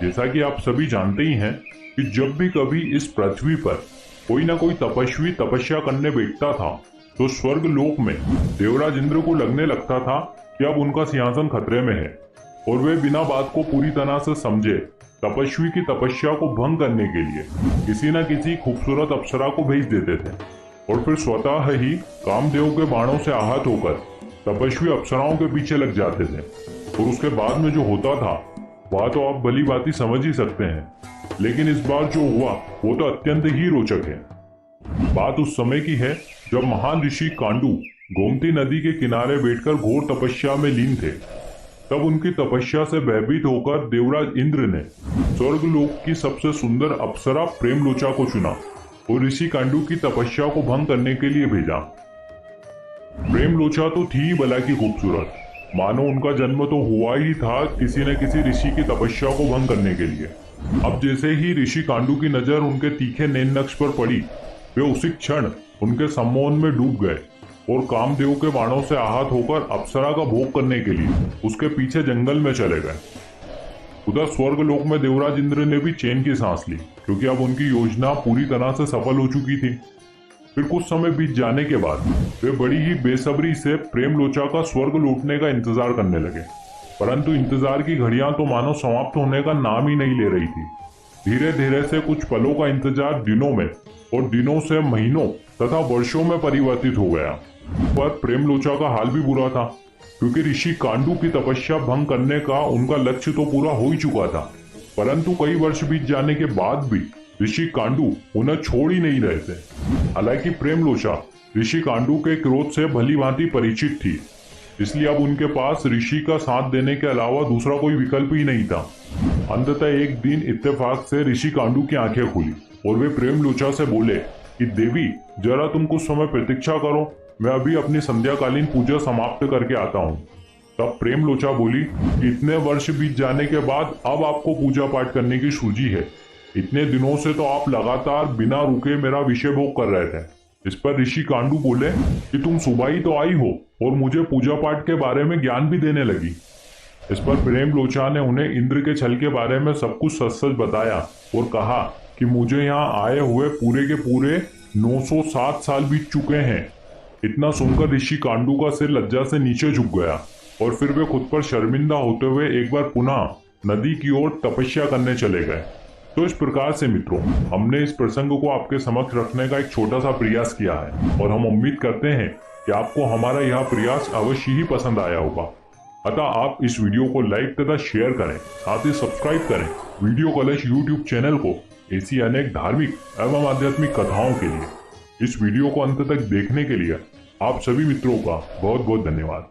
जैसा कि आप सभी जानते ही हैं कि जब भी कभी इस पृथ्वी पर कोई ना कोई तपस्वी तपस्या करने बैठता था तो स्वर्ग लोक में देवराज इंद्र को लगने लगता था कि अब उनका सिंहासन खतरे में है और वे बिना बात को पूरी तरह से समझे तपस्वी की तपस्या को भंग करने के लिए किसी न किसी खूबसूरत अप्सरा को भेज देते थे और फिर स्वतः ही कामदेव के बाणों से आहत होकर तपस्वी अप्सराओं के पीछे लग जाते थे। और उसके बाद में जो होता था वह तो आप भली बाती समझ ही सकते हैं, लेकिन इस बार जो हुआ वो तो अत्यंत ही रोचक है। बात उस समय की है जब महान ऋषि कांडू गोमती नदी के किनारे बैठकर घोर तपस्या में लीन थे। तब उनकी तपस्या से भयभीत होकर देवराज इंद्र ने स्वर्गलोक की सबसे सुंदर अप्सरा प्रेमलोचा को चुना और ऋषि कांडू की तपस्या को भंग करने के लिए भेजा। प्रेमलोचा तो थी भला की खूबसूरत, मानो उनका जन्म तो हुआ ही था किसी न किसी ऋषि की तपस्या को भंग करने के लिए। अब जैसे ही ऋषि कांडू की नजर उनके तीखे नैन नक्श पर पड़ी, वे उसी क्षण उनके सम्मोहन में डूब गए और कामदेव के बाणों से आहत होकर अप्सरा का भोग करने के लिए उसके पीछे जंगल में चले गए। उधर स्वर्गलोक में देवराज इंद्र ने भी चैन की सांस ली, क्योंकि अब उनकी योजना पूरी तरह से सफल हो चुकी थी। फिर कुछ समय बीत जाने के बाद वे बड़ी ही बेसब्री से प्रेमलोचा का स्वर्ग लौटने का इंतजार करने लगे, परंतु इंतजार की घड़ियां तो मानो समाप्त होने का नाम ही नहीं ले रही थी। धीरे धीरे से कुछ पलों का इंतजार दिनों में और दिनों से महीनों तथा वर्षों में परिवर्तित हो गया। पर प्रेमलोचा का हाल भी बुरा था, क्योंकि ऋषि कांडू की तपस्या भंग करने का उनका लक्ष्य तो पूरा हो ही चुका था, परंतु कई वर्ष बीत जाने के बाद भी ऋषि कांडू उन्हें छोड़ ही नहीं रहे थे। हालांकि प्रेमलोचा ऋषि कांडू के क्रोध से भली भांति परिचित थी, इसलिए अब उनके पास ऋषि का साथ देने के अलावा दूसरा कोई विकल्प ही नहीं था। अंततः एक दिन इत्तेफाक से ऋषि कांडू की आंखें खुली और वे प्रेमलोचा से बोले कि देवी, जरा तुम कुछ समय प्रतीक्षा करो, मैं अभी अपनी संध्याकालीन पूजा समाप्त करके आता हूँ। तब प्रेमलोचा बोली कि इतने वर्ष बीत जाने के बाद अब आपको पूजा पाठ करने की सूझी है। इतने दिनों से तो आप लगातार बिना रुके मेरा विषय भोग कर रहे थे। इस पर ऋषि कांडू बोले कि तुम सुबह ही तो आई हो और मुझे पूजा पाठ के बारे में ज्ञान भी देने लगी। इस पर प्रेमलोचा ने उन्हें इंद्र के छल के बारे में सब कुछ सच सच बताया और कहा कि मुझे यहाँ आए हुए पूरे के पूरे 907 साल बीत चुके हैं। इतना सुनकर ऋषि कांडू का सिर लज्जा से नीचे झुक गया और फिर वे खुद पर शर्मिंदा होते हुए एक बार पुनः नदी की ओर तपस्या करने चले गए। तो इस प्रकार से मित्रों, हमने इस प्रसंग को आपके समक्ष रखने का एक छोटा सा प्रयास किया है और हम उम्मीद करते हैं कि आपको हमारा यह प्रयास अवश्य ही पसंद आया होगा। अतः आप इस वीडियो को लाइक तथा शेयर करें, साथ ही सब्सक्राइब करें वीडियो कलश यूट्यूब चैनल को ऐसी अनेक धार्मिक एवं आध्यात्मिक कथाओं के लिए। इस वीडियो को अंत तक देखने के लिए आप सभी मित्रों का बहुत बहुत धन्यवाद।